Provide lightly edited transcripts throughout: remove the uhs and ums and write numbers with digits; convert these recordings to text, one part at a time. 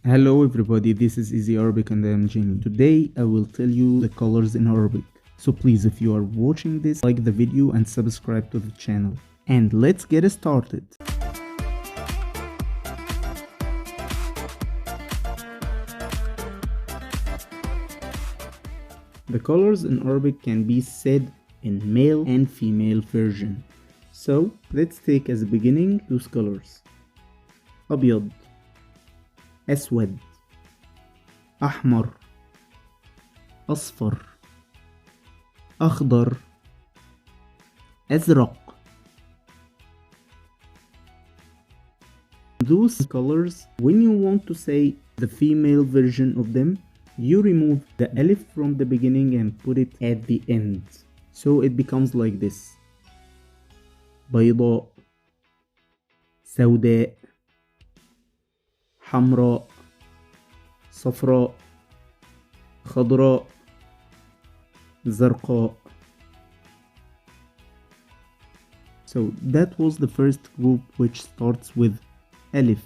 Hello everybody, this is Easy Arabic and I am Jamie. Today I will tell you the colors in Arabic. So please, if you are watching this, like the video and subscribe to the channel. And let's get started. The colors in Arabic can be said in male and female version. So let's take as a beginning those colors. أبيض, أسود, أحمر, أصفر, أخضر, أزرق. Those colors, when you want to say the female version of them, you remove the alif from the beginning and put it at the end. So it becomes like this. بيضاء, سوداء, حمراء, صفراء, خضراء, زرقاء. So that was the first group which starts with alif.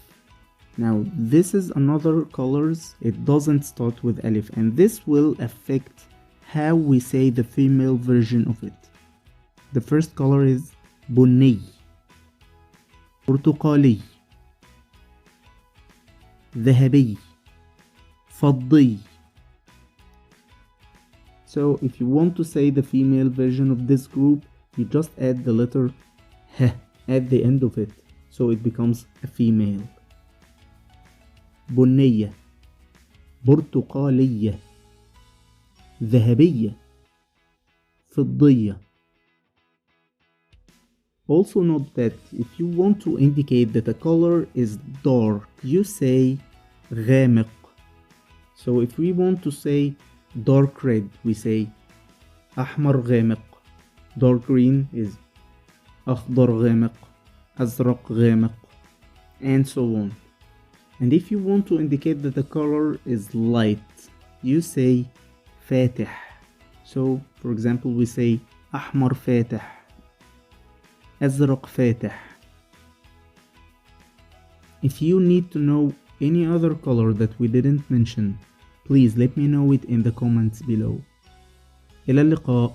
Now this is another colors, it doesn't start with alif, and this will affect how we say the female version of it. The first color is بني, برتقالي, ذهبي, فضي. So if you want to say the female version of this group, you just add the letter h at the end of it, so it becomes a female. بنية, برتقالية, ذهبية, فضية. Also note that if you want to indicate that a color is dark, you say غامق. So if we want to say dark red, we say أحمر غامق. Dark green is أخضر غامق, أزرق غامق, and so on. And if you want to indicate that the color is light, you say فاتح. So for example, we say أحمر فاتح, أزرق فاتح. If you need to know any other color that we didn't mention, please let me know it in the comments below. إلى اللقاء.